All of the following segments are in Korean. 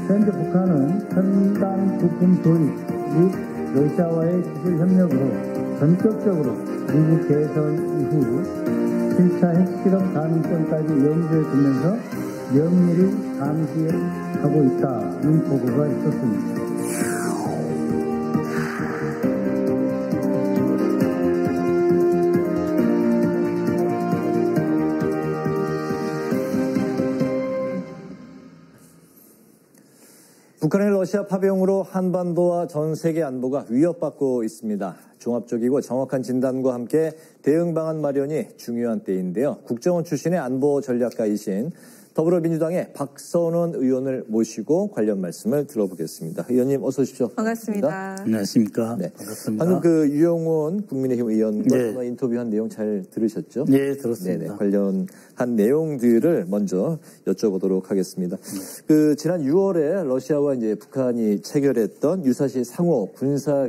현재 북한은 첨단 부품 도입 및 러시아와의 기술 협력으로 전격적으로 미국 개선 이후 7차 핵실험 가능성까지 염두에 두면서 면밀히 감시하고 있다는 보고가 있었습니다. 북한의 러시아 파병으로 한반도와 전 세계 안보가 위협받고 있습니다. 종합적이고 정확한 진단과 함께 대응 방안 마련이 중요한 때인데요. 국정원 출신의 안보 전략가이신 더불어민주당의 박선원 의원을 모시고 관련 말씀을 들어보겠습니다. 의원님 어서 오십시오. 반갑습니다. 안녕하십니까. 네. 반갑습니다. 방금 그 유영원 국민의힘 의원과 네. 인터뷰한 내용 잘 들으셨죠? 네, 들었습니다. 네네, 관련한 내용들을 먼저 여쭤보도록 하겠습니다. 그 지난 6월에 러시아와 이제 북한이 체결했던 유사시 상호 군사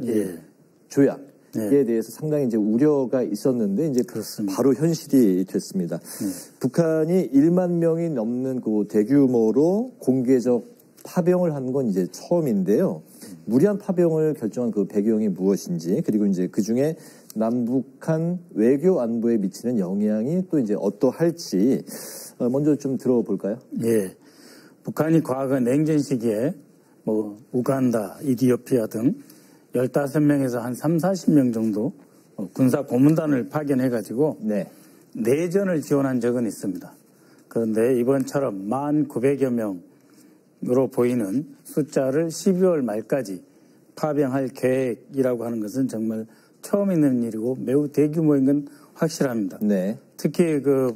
조약. 에 대해서 상당히 이제 우려가 있었는데 이제 그렇습니다. 바로 현실이 됐습니다. 북한이 1만 명이 넘는 그 대규모로 공개적 파병을 한 건 이제 처음인데요. 무리한 파병을 결정한 그 배경이 무엇인지, 그리고 이제 그 중에 남북한 외교 안보에 미치는 영향이 또 이제 어떠할지 먼저 좀 들어볼까요? 예. 북한이 과거 냉전 시기에 뭐 우간다, 이디오피아 등 15명에서 한 30-40명 정도 군사 고문단을 파견해가지고 내전을 지원한 적은 있습니다. 그런데 이번처럼 1,900여 명으로 보이는 숫자를 12월 말까지 파병할 계획이라고 하는 것은 정말 처음 있는 일이고 매우 대규모인 건 확실합니다. 네. 특히 그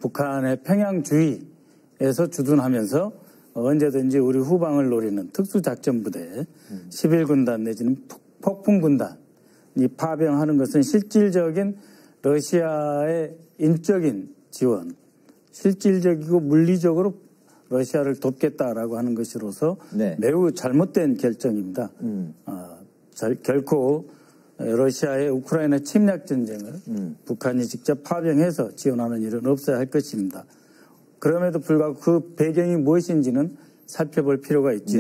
북한의 평양 주위에서 주둔하면서 언제든지 우리 후방을 노리는 특수작전부대 11군단 내지는 폭풍군단이 파병하는 것은 실질적인 러시아의 인적인 지원, 실질적이고 물리적으로 러시아를 돕겠다라고 하는 것으로서 매우 잘못된 결정입니다. 결코 러시아의 우크라이나 침략 전쟁을 북한이 직접 파병해서 지원하는 일은 없어야 할 것입니다. 그럼에도 불구하고 그 배경이 무엇인지는 살펴볼 필요가 있죠.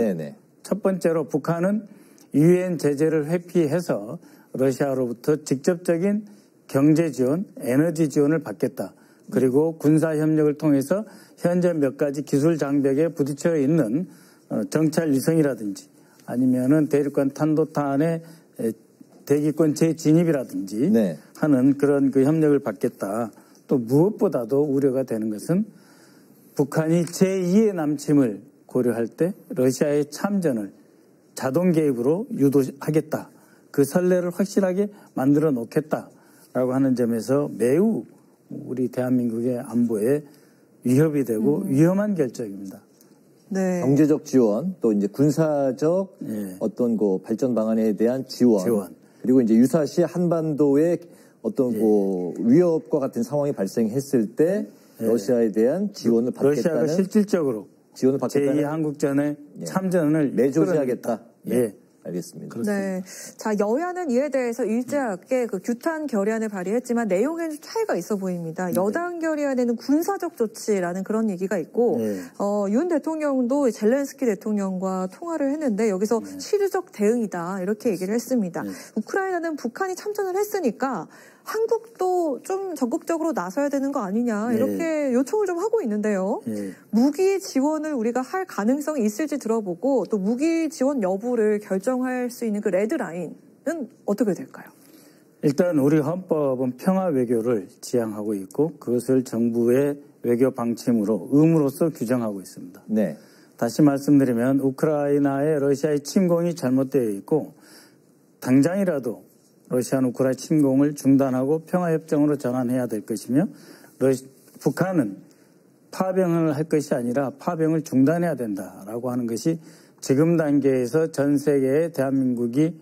첫 번째로 북한은 유엔 제재를 회피해서 러시아로부터 직접적인 경제 지원, 에너지 지원을 받겠다. 그리고 군사 협력을 통해서 현재 몇 가지 기술 장벽에 부딪혀 있는 정찰 위성이라든지 아니면은 대륙간 탄도탄의 대기권 재진입이라든지 하는 그런 그 협력을 받겠다. 또 무엇보다도 우려가 되는 것은 북한이 제2의 남침을 고려할 때 러시아의 참전을 자동 개입으로 유도하겠다. 그 선례를 확실하게 만들어 놓겠다라고 하는 점에서 매우 우리 대한민국의 안보에 위협이 되고 위험한 결정입니다. 네. 경제적 지원, 또 이제 군사적 어떤 그 발전 방안에 대한 지원. 그리고 이제 유사시 한반도의 어떤 그 위협과 같은 상황이 발생했을 때 러시아에 대한 지원을 받겠다는 러시아가 실질적으로 지원을 받겠다는 제2한국전에 참전을 내조지하겠다. 알겠습니다. 네. 자, 여야는 이에 대해서 일제하게 그 규탄 결의안을 발의했지만 내용에는 차이가 있어 보입니다. 여당 결의안에는 군사적 조치라는 그런 얘기가 있고, 윤 대통령도 젤렌스키 대통령과 통화를 했는데 여기서 실효적 대응이다 이렇게 얘기를 했습니다. 우크라이나는 북한이 참전을 했으니까 한국도 좀 적극적으로 나서야 되는 거 아니냐 이렇게 요청을 좀 하고 있는데요. 무기 지원을 우리가 할 가능성이 있을지 들어보고 또 무기 지원 여부를 결정할 수 있는 그 레드라인은 어떻게 될까요? 일단 우리 헌법은 평화 외교를 지향하고 있고 그것을 정부의 외교 방침으로 의무로서 규정하고 있습니다. 다시 말씀드리면 우크라이나의 러시아의 침공이 잘못되어 있고 당장이라도 러시아는 우크라이나 침공을 중단하고 평화협정으로 전환해야 될 것이며 북한은 파병을 할 것이 아니라 파병을 중단해야 된다라고 하는 것이 지금 단계에서 전 세계의 대한민국이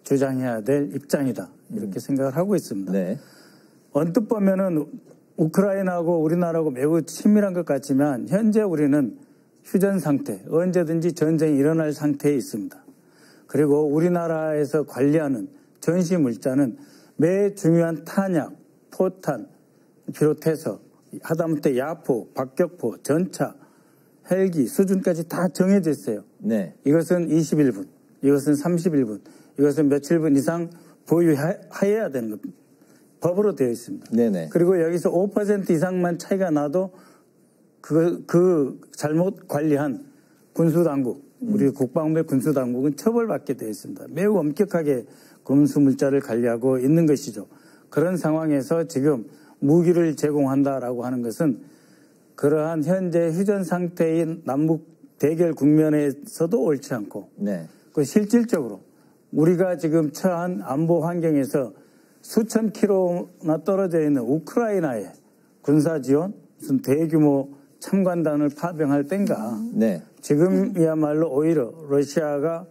주장해야 될 입장이다. 이렇게 생각을 하고 있습니다. 언뜻 보면은 우크라이나하고 우리나라하고 매우 친밀한 것 같지만 현재 우리는 휴전 상태, 언제든지 전쟁이 일어날 상태에 있습니다. 그리고 우리나라에서 관리하는 전시 물자는 매 중요한 탄약, 포탄 비롯해서 하다못해 야포, 박격포, 전차, 헬기 수준까지 다 정해져 있어요. 네. 이것은 21분, 이것은 31분, 이것은 며칠 분 이상 보유해야 되는 것. 법으로 되어 있습니다. 네네. 그리고 여기서 5% 이상만 차이가 나도 그 잘못 관리한 군수당국, 우리 국방부의 군수당국은 처벌받게 되어 있습니다. 매우 엄격하게 군수물자를 관리하고 있는 것이죠. 그런 상황에서 지금 무기를 제공한다라고 하는 것은 그러한 현재 휴전 상태인 남북 대결 국면에서도 옳지 않고 네. 그 실질적으로 우리가 지금 처한 안보 환경에서 수천 킬로나 떨어져 있는 우크라이나의 군사 지원, 무슨 대규모 참관단을 파병할 땐가. 네. 지금이야말로 오히려 러시아가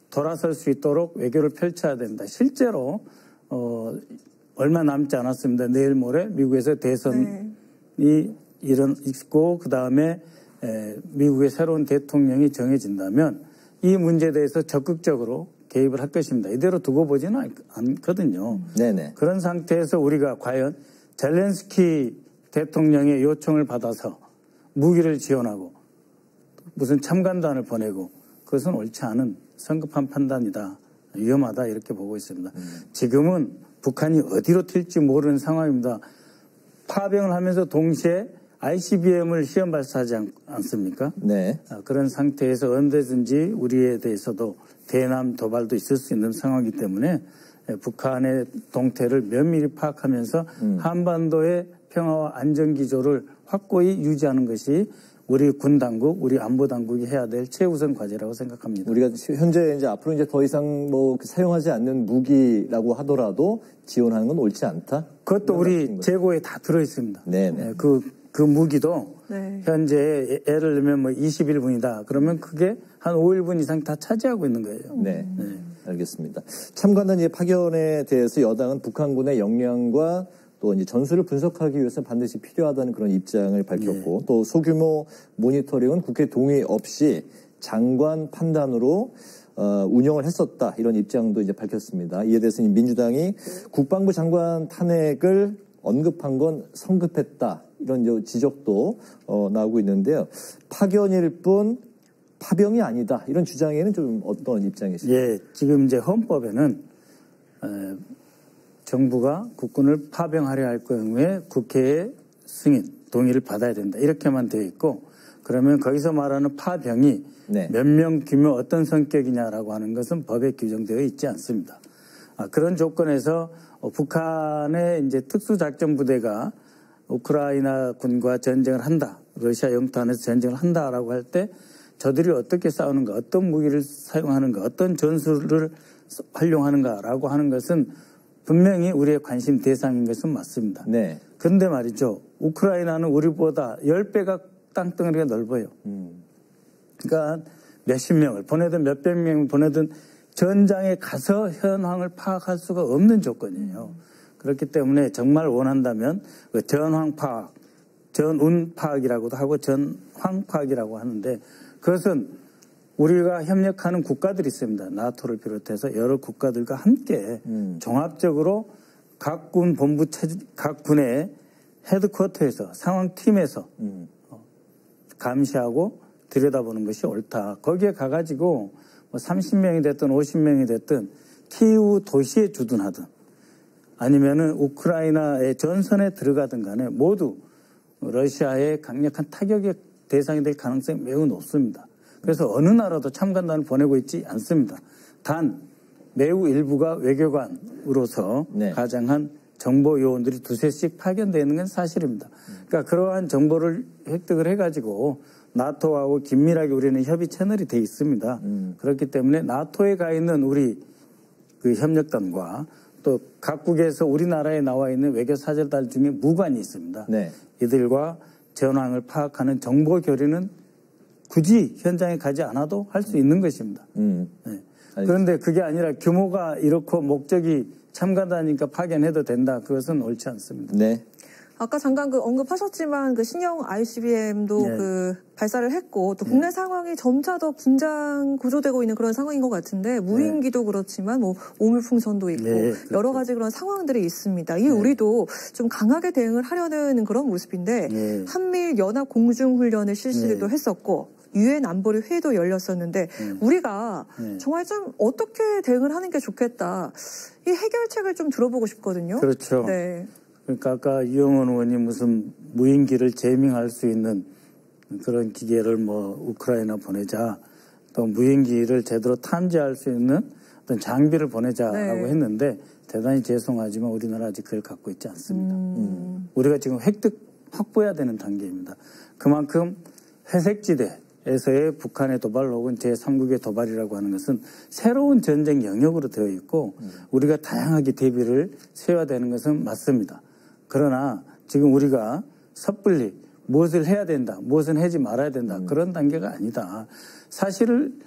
돌아설 수 있도록 외교를 펼쳐야 됩니다. 실제로 얼마 남지 않았습니다. 내일 모레 미국에서 대선이 있고 그다음에 미국의 새로운 대통령이 정해진다면 이 문제에 대해서 적극적으로 개입을 할 것입니다. 이대로 두고 보지는 않거든요. 네네. 그런 상태에서 우리가 과연 젤렌스키 대통령의 요청을 받아서 무기를 지원하고 무슨 참관단을 보내고 그것은 옳지 않은 성급한 판단이다. 위험하다 이렇게 보고 있습니다. 지금은 북한이 어디로 튈지 모르는 상황입니다. 파병을 하면서 동시에 ICBM을 시험 발사하지 않습니까? 네. 그런 상태에서 언제든지 우리에 대해서도 대남 도발도 있을 수 있는 상황이기 때문에 북한의 동태를 면밀히 파악하면서 한반도의 평화와 안전 기조를 확고히 유지하는 것이 우리 군 당국, 우리 안보 당국이 해야 될 최우선 과제라고 생각합니다. 우리가 현재 이제 앞으로 이제 더 이상 뭐 사용하지 않는 무기라고 하더라도 지원하는 건 옳지 않다. 그것도 우리 재고에 다 들어 있습니다. 네. 그 무기도 네. 현재 예를 들면 뭐 21분이다. 그러면 그게 한 5일분 이상 다 차지하고 있는 거예요. 네. 알겠습니다. 참관단 파견에 대해서 여당은 북한군의 역량과 또 이제 전술을 분석하기 위해서 반드시 필요하다는 그런 입장을 밝혔고 또 소규모 모니터링은 국회 동의 없이 장관 판단으로 운영을 했었다 이런 입장도 이제 밝혔습니다. 이에 대해서 민주당이 국방부 장관 탄핵을 언급한 건 성급했다 이런 지적도 나오고 있는데요. 파견일 뿐 파병이 아니다 이런 주장에는 좀 어떤 입장이십니까? 예, 지금 이제 헌법에는 정부가 국군을 파병하려 할 경우에 국회의 승인, 동의를 받아야 된다. 이렇게만 되어 있고 그러면 거기서 말하는 파병이 몇 명 규모 어떤 성격이냐라고 하는 것은 법에 규정되어 있지 않습니다. 그런 조건에서 북한의 이제 특수작전부대가 우크라이나 군과 전쟁을 한다. 러시아 영토 안에서 전쟁을 한다라고 할 때 저들이 어떻게 싸우는가, 어떤 무기를 사용하는가, 어떤 전술을 활용하는가라고 하는 것은 분명히 우리의 관심 대상인 것은 맞습니다. 네. 그런데 말이죠. 우크라이나는 우리보다 10배가 땅덩어리가 넓어요. 그러니까 몇십 명을 보내든 몇백 명을 보내든 전장에 가서 현황을 파악할 수가 없는 조건이에요. 그렇기 때문에 정말 원한다면 그 전황 파악, 전운 파악이라고도 하고 전황 파악이라고 하는데 그것은 우리가 협력하는 국가들이 있습니다. 나토를 비롯해서 여러 국가들과 함께 종합적으로 각 군 본부 각 군의 헤드쿼터에서 상황팀에서 감시하고 들여다보는 것이 옳다. 거기에 가가지고 뭐 30명이 됐든 50명이 됐든 키우 도시에 주둔하든 아니면은 우크라이나의 전선에 들어가든 간에 모두 러시아의 강력한 타격의 대상이 될 가능성이 매우 높습니다. 그래서 어느 나라도 참관단을 보내고 있지 않습니다. 단 매우 일부가 외교관으로서 가장한 정보 요원들이 두세씩 파견되어 있는 건 사실입니다. 그러니까 그러한 정보를 획득을 해가지고 나토하고 긴밀하게 우리는 협의 채널이 돼 있습니다. 그렇기 때문에 나토에 가 있는 우리 그 협력단과 또 각국에서 우리나라에 나와 있는 외교사절단 중에 무관이 있습니다. 이들과 전황을 파악하는 정보 교류는 굳이 현장에 가지 않아도 할 수 있는 것입니다. 그런데 그게 아니라 규모가 이렇고 목적이 참가다니까 파견해도 된다. 그것은 옳지 않습니다. 네. 아까 잠깐 언급하셨지만 신형 ICBM도 네. 발사를 했고 또 국내 상황이 점차 더 긴장 고조되고 있는 그런 상황인 것 같은데 무인기도 그렇지만 오물풍선도 있고 네, 여러 가지 그런 상황들이 있습니다. 이 우리도 좀 강하게 대응을 하려는 그런 모습인데 한미일 연합 공중훈련을 실시도 했었고 유엔 안보리 회의도 열렸었는데 우리가 정말 좀 어떻게 대응을 하는 게 좋겠다. 이 해결책을 좀 들어보고 싶거든요. 그렇죠. 네. 그러니까 아까 이영원 의원이 무슨 무인기를 제밍할 수 있는 그런 기계를 우크라이나 보내자, 또 무인기를 제대로 탐지할 수 있는 어떤 장비를 보내자라고 했는데 대단히 죄송하지만 우리나라 아직 그걸 갖고 있지 않습니다. 우리가 지금 확보해야 되는 단계입니다. 그만큼 회색지대에서의 북한의 도발 혹은 제3국의 도발이라고 하는 것은 새로운 전쟁 영역으로 되어 있고 우리가 다양하게 대비를 세워야 되는 것은 맞습니다. 그러나 지금 우리가 섣불리 무엇을 해야 된다, 무엇은 하지 말아야 된다 그런 단계가 아니다. 사실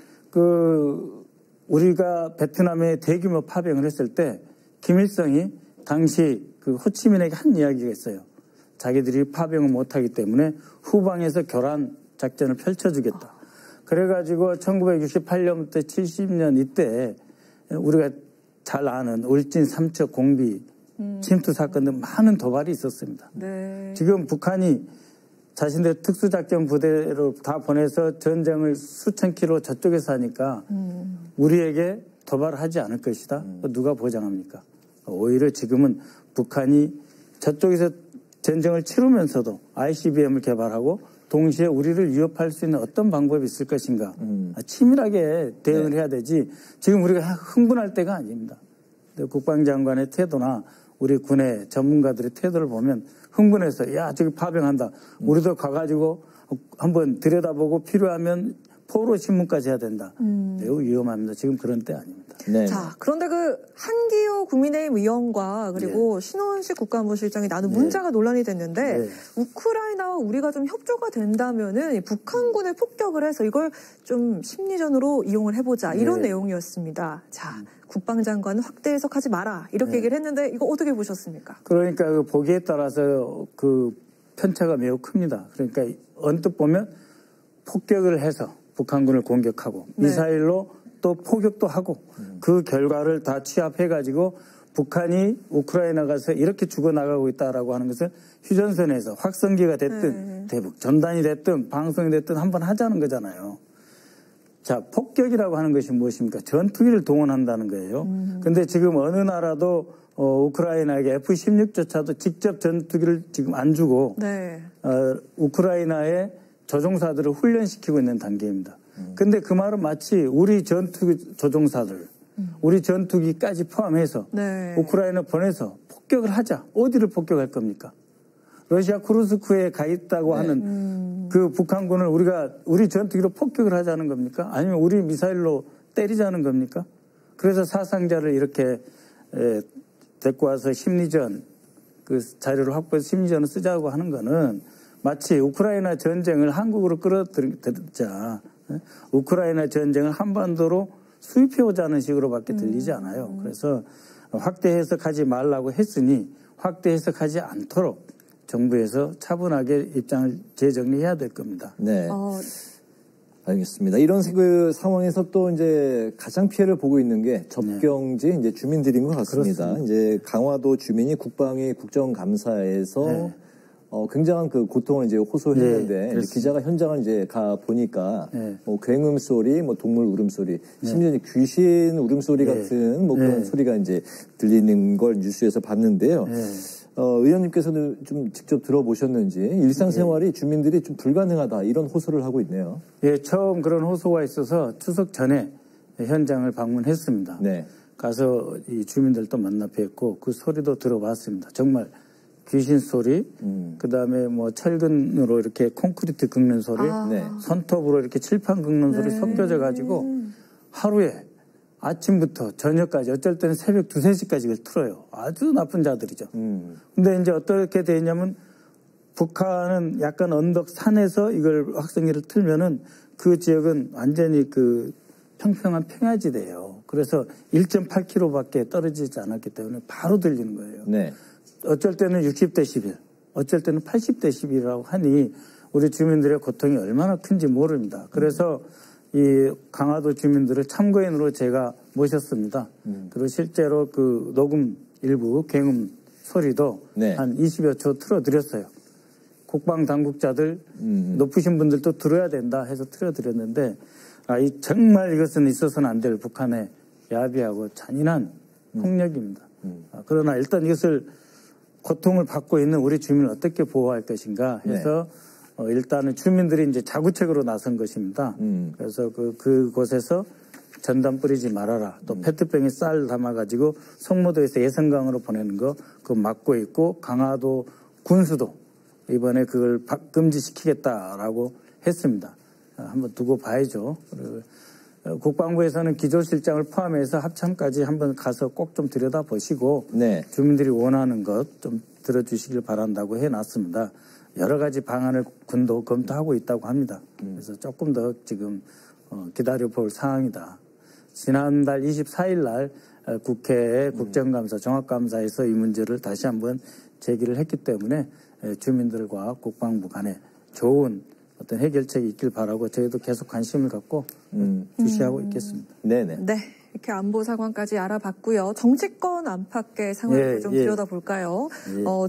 우리가 베트남에 대규모 파병을 했을 때 김일성이 당시 호치민에게 한 이야기가 있어요. 자기들이 파병을 못하기 때문에 후방에서 교란 작전을 펼쳐주겠다. 그래가지고 1968년부터 70년 이때 우리가 잘 아는 울진 삼척 공비 침투 사건 등 많은 도발이 있었습니다. 네. 지금 북한이 자신들 특수작전 부대로 다 보내서 전쟁을 수천 킬로 저쪽에서 하니까 우리에게 도발을 하지 않을 것이다. 누가 보장합니까? 오히려 지금은 북한이 저쪽에서 전쟁을 치르면서도 ICBM을 개발하고 동시에 우리를 위협할 수 있는 어떤 방법이 있을 것인가. 치밀하게 대응을 해야 되지 지금 우리가 흥분할 때가 아닙니다. 국방장관의 태도나 우리 군의 전문가들의 태도를 보면 흥분해서 야 저기 파병한다. 우리도 가가지고 한번 들여다보고 필요하면 포로 신문까지 해야 된다. 매우 위험합니다. 지금 그런 때 아닙니다. 네. 자, 그런데 한기호 국민의힘 의원과 그리고 신원식 국가안보실장이 나눈 문자가 논란이 됐는데 우크라이나와 우리가 좀 협조가 된다면은 북한군을 폭격을 해서 이걸 좀 심리전으로 이용을 해보자 이런 내용이었습니다. 자, 국방장관은 확대 해석하지 마라 이렇게 얘기를 했는데 이거 어떻게 보셨습니까? 그러니까 보기에 따라서 편차가 매우 큽니다. 그러니까 언뜻 보면 폭격을 해서 북한군을 공격하고 미사일로 또 포격도 하고 그 결과를 다 취합해가지고 북한이 우크라이나 가서 이렇게 죽어나가고 있다라고 하는 것을 휴전선에서 확성기가 됐든 대북 전단이 됐든 방송이 됐든 한번 하자는 거잖아요. 자, 폭격이라고 하는 것이 무엇입니까? 전투기를 동원한다는 거예요. 근데 지금 어느 나라도 우크라이나에게 F-16조차도 직접 전투기를 지금 안 주고 우크라이나의 조종사들을 훈련시키고 있는 단계입니다. 근데 그 말은 마치 우리 전투기 조종사들, 우리 전투기까지 포함해서 우크라이나 보내서 폭격을 하자. 어디를 폭격할 겁니까? 러시아 쿠르스크에 가 있다고 하는 그 북한군을 우리 전투기로 폭격을 하자는 겁니까? 아니면 우리 미사일로 때리자는 겁니까? 그래서 사상자를 이렇게 데리고 와서 심리전, 자료를 확보해서 심리전을 쓰자고 하는 거는 마치 우크라이나 전쟁을 한국으로 끌어들이자 우크라이나 전쟁을 한반도로 수입해오자는 식으로밖에 들리지 않아요. 그래서 확대 해석하지 말라고 했으니 확대 해석하지 않도록 정부에서 차분하게 입장을 재정리해야 될 겁니다. 네. 알겠습니다. 이런 상황에서 또 이제 가장 피해를 보고 있는 게 접경지 이제 주민들인 것 같습니다. 그렇습니다. 이제 강화도 주민이 국방위 국정감사에서 굉장한 고통을 이제 호소했는데 기자가 현장을 이제 가 보니까 굉음 소리, 동물 울음소리, 심지어 귀신 울음소리 같은 그런 소리가 이제 들리는 걸 뉴스에서 봤는데요. 의원님께서는 좀 직접 들어보셨는지 일상생활이 주민들이 좀 불가능하다 이런 호소를 하고 있네요. 예, 처음 그런 호소가 있어서 추석 전에 현장을 방문했습니다. 가서 이 주민들도 만나 뵙고 그 소리도 들어봤습니다. 정말 귀신 소리, 그 다음에 철근으로 이렇게 콘크리트 긁는 소리, 손톱으로 이렇게 칠판 긁는 소리 섞여져 가지고 하루에 아침부터 저녁까지 어쩔 때는 새벽 2, 3시까지 이걸 틀어요. 아주 나쁜 자들이죠. 근데 이제 어떻게 되냐면 북한은 약간 언덕 산에서 이걸 확성기를 틀면은 그 지역은 완전히 평평한 평야지대예요. 그래서 1.8km밖에 떨어지지 않았기 때문에 바로 들리는 거예요. 어쩔 때는 60데시벨, 어쩔 때는 80데시벨이라고 하니 우리 주민들의 고통이 얼마나 큰지 모릅니다. 그래서 이 강화도 주민들을 참고인으로 제가 모셨습니다. 그리고 실제로 그 녹음 일부 경음 소리도 네. 한 20여 초 틀어드렸어요. 국방 당국자들 높으신 분들도 들어야 된다 해서 틀어드렸는데 정말 이것은 있어서는 안 될 북한의 야비하고 잔인한 폭력입니다. 그러나 일단 이것을 고통을 받고 있는 우리 주민을 어떻게 보호할 것인가 해서 네. 일단은 주민들이 이제 자구책으로 나선 것입니다. 그래서 그곳에서 전단 뿌리지 말아라. 또 페트병에 쌀 담아가지고 송무도에서 예성강으로 보내는 거 그거 막고 있고 강화도 군수도 이번에 그걸 금지시키겠다라고 했습니다. 한번 두고 봐야죠. 국방부에서는 기조실장을 포함해서 합참까지 한번 가서 꼭 좀 들여다보시고 네. 주민들이 원하는 것 좀 들어주시길 바란다고 해놨습니다. 여러 가지 방안을 군도 검토하고 있다고 합니다. 그래서 조금 더 지금 기다려볼 상황이다. 지난달 24일 날 국회 국정감사, 종합감사에서 이 문제를 다시 한번 제기를 했기 때문에 주민들과 국방부 간에 좋은 어떤 해결책이 있길 바라고 저희도 계속 관심을 갖고 주시하고 있겠습니다. 네네. 네. 이렇게 안보 상황까지 알아봤고요. 정치권 안팎의 상황을 좀 들여다볼까요?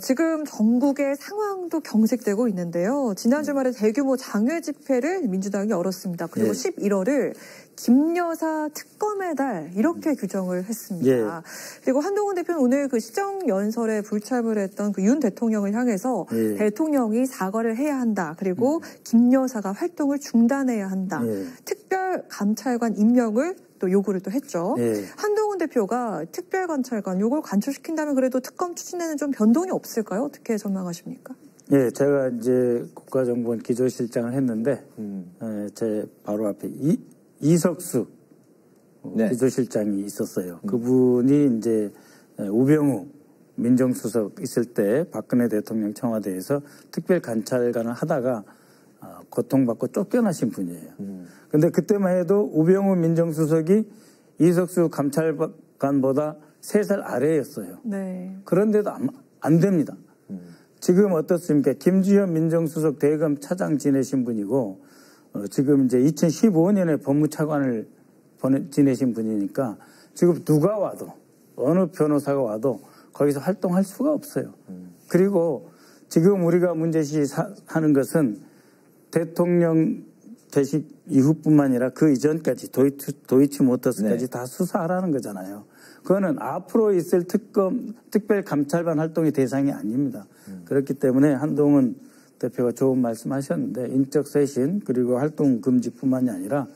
지금 전국의 상황도 경색되고 있는데요. 지난 주말에 대규모 장외 집회를 민주당이 열었습니다. 그리고 11월을 김여사 특검의 달 이렇게 규정을 했습니다. 그리고 한동훈 대표는 오늘 그 시정연설에 불참을 했던 그 윤 대통령을 향해서 대통령이 사과를 해야 한다. 그리고 김여사가 활동을 중단해야 한다. 특별감찰관 임명을 또 요구를 또 했죠. 한동훈 대표가 특별감찰관 요걸 간추시킨다면 그래도 특검 추진에는 좀 변동이 없을까요? 어떻게 전망하십니까? 예, 제가 이제 국가정보원 기조실장을 했는데 제 바로 앞에 이석수 기조실장이 있었어요. 그분이 이제 우병우 민정수석 있을 때 박근혜 대통령 청와대에서 특별감찰관을 하다가 고통받고 쫓겨나신 분이에요. 근데 그때만 해도 우병우 민정수석이 이석수 감찰관보다 3살 아래였어요. 네. 그런데도 안 됩니다. 지금 어떻습니까? 김주현 민정수석 대검 차장 지내신 분이고 지금 이제 2015년에 법무차관을 지내신 분이니까 지금 누가 와도 어느 변호사가 와도 거기서 활동할 수가 없어요. 그리고 지금 우리가 문제시하는 것은 대통령 되신 이후뿐만 아니라 그 이전까지 도이치모터스까지 다 수사하라는 거잖아요. 그거는 앞으로 있을 특별감찰관 활동의 대상이 아닙니다. 그렇기 때문에 한동훈 대표가 좋은 말씀하셨는데 인적 쇄신 그리고 활동 금지뿐만이 아니라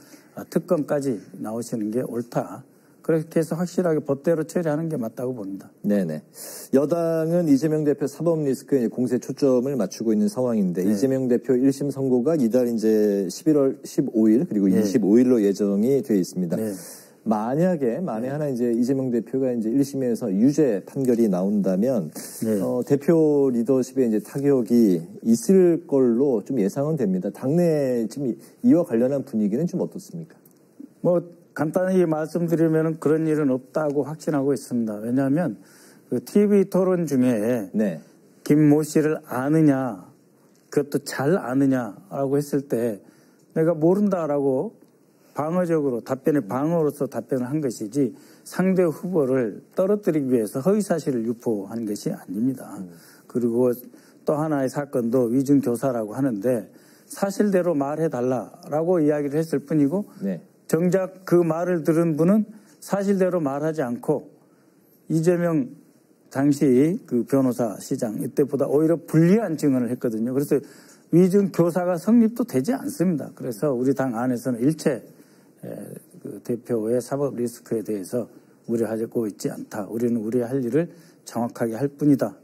특검까지 나오시는 게 옳다. 그렇게 해서 확실하게 법대로 처리하는 게 맞다고 봅니다. 네네. 여당은 이재명 대표 사법 리스크에 공세 초점을 맞추고 있는 상황인데 이재명 대표 1심 선고가 이달 이제 11월 15일 그리고 25일로 예정이 되어 있습니다. 만약에 하나 이제 이재명 대표가 이제 1심에서 유죄 판결이 나온다면 대표 리더십에 이제 타격이 있을 걸로 좀 예상은 됩니다. 당내 지금 이와 관련한 분위기는 좀 어떻습니까? 간단히 말씀드리면 그런 일은 없다고 확신하고 있습니다. 왜냐하면 그 TV 토론 중에 김모 씨를 아느냐, 그것도 잘 아느냐라고 했을 때 내가 모른다라고 방어적으로 방어로서 답변을 한 것이지 상대 후보를 떨어뜨리기 위해서 허위사실을 유포한 것이 아닙니다. 그리고 또 하나의 사건도 위중교사라고 하는데 사실대로 말해달라라고 이야기를 했을 뿐이고 정작 그 말을 들은 분은 사실대로 말하지 않고 이재명 당시 그 변호사 시장 이때보다 오히려 불리한 증언을 했거든요. 그래서 위증 교사가 성립도 되지 않습니다. 그래서 우리 당 안에서는 일체 그 대표의 사법 리스크에 대해서 우려하고 있지 않다. 우리는 우리의 할 일을 정확하게 할 뿐이다.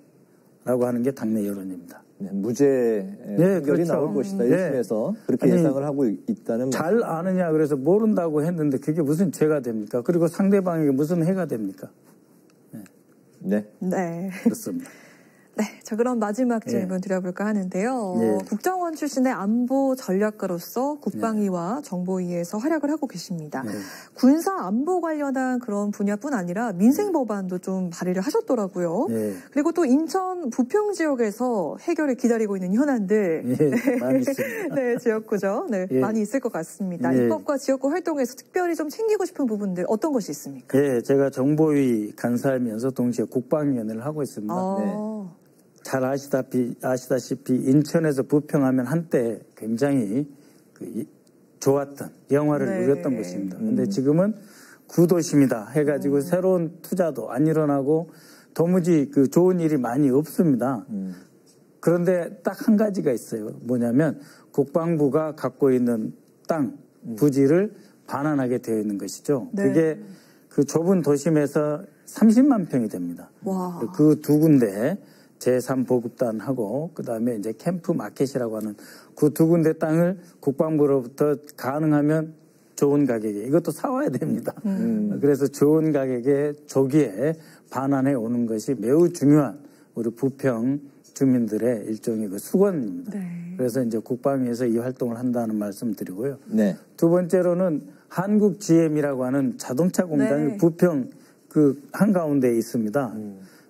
라고 하는 게 당내 여론입니다. 무죄 판결이 나올 것이다. 1심에서 그렇게 예상을 하고 있다는 잘 아느냐 그래서 모른다고 했는데 그게 무슨 죄가 됩니까? 그리고 상대방에게 무슨 해가 됩니까? 네. 그렇습니다. 네, 자 그럼 마지막 질문 드려볼까 하는데요. 국정원 출신의 안보 전략가로서 국방위와 정보위에서 활약을 하고 계십니다. 군사 안보 관련한 그런 분야뿐 아니라 민생 법안도 좀 발의를 하셨더라고요. 그리고 또 인천 부평 지역에서 해결을 기다리고 있는 현안들 많이 있습니다. 네, 지역구죠. 네, 많이 있을 것 같습니다. 입법과 지역구 활동에서 특별히 좀 챙기고 싶은 부분들 어떤 것이 있습니까? 제가 정보위 간사하면서 동시에 국방위원회를 하고 있습니다. 잘 아시다시피 인천에서 부평하면 한때 굉장히 좋았던 영화를 누렸던 곳입니다. 근데 지금은 구도심이다 해가지고 새로운 투자도 안 일어나고 도무지 좋은 일이 많이 없습니다. 그런데 딱 한 가지가 있어요. 뭐냐면 국방부가 갖고 있는 땅, 부지를 반환하게 되어 있는 것이죠. 그게 그 좁은 도심에서 30만 평이 됩니다. 그 두 군데 제3보급단하고 그다음에 이제 캠프 마켓이라고 하는 그 두 군데 땅을 국방부로부터 가능하면 좋은 가격에 이것도 사와야 됩니다. 그래서 좋은 가격에 조기에 반환해 오는 것이 매우 중요한 우리 부평 주민들의 일종의 그 수건입니다. 그래서 이제 국방위에서 이 활동을 한다는 말씀드리고요. 두 번째로는 한국 GM이라고 하는 자동차 공장이 부평 그 한가운데에 있습니다.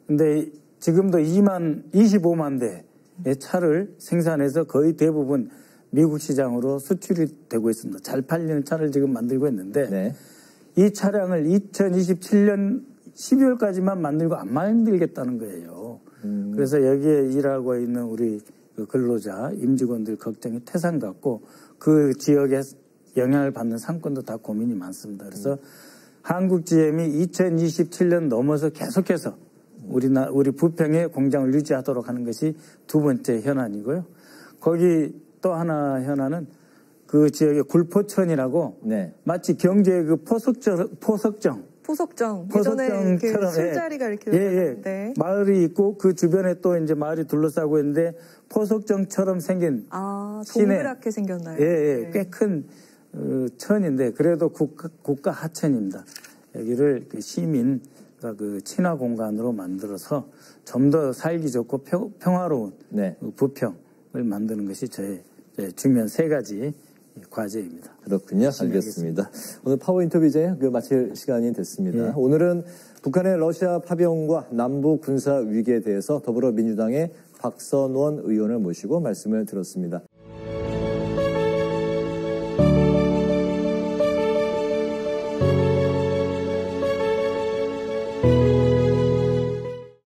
근데 지금도 25만 대의 차를 생산해서 거의 대부분 미국 시장으로 수출이 되고 있습니다. 잘 팔리는 차를 지금 만들고 있는데 이 차량을 2027년 12월까지만 만들고 안 만들겠다는 거예요. 그래서 여기에 일하고 있는 우리 근로자, 임직원들 걱정이 태산 같고 그 지역에 영향을 받는 상권도 다 고민이 많습니다. 그래서 한국 GM이 2027년 넘어서 계속해서 우리 부평에 공장을 유지하도록 하는 것이 두 번째 현안이고요. 거기 또 하나 현안은 그 지역의 굴포천이라고 마치 경주의 그 포석정 예전에 술자리가 이렇게 네. 마을이 있고 그 주변에 또 이제 마을이 둘러싸고 있는데 포석정처럼 생긴 동그랗게 생겼나요? 꽤 큰 천인데 그래도 국가 하천입니다. 여기를 그 시민 그 친화 공간으로 만들어서 좀 더 살기 좋고 평화로운 부평을 만드는 것이 저의 중요한 세 가지 과제입니다. 그렇군요. 알겠습니다. 오늘 파워 인터뷰 이제 마칠 시간이 됐습니다. 오늘은 북한의 러시아 파병과 남부 군사 위기에 대해서 더불어민주당의 박선원 의원을 모시고 말씀을 들었습니다.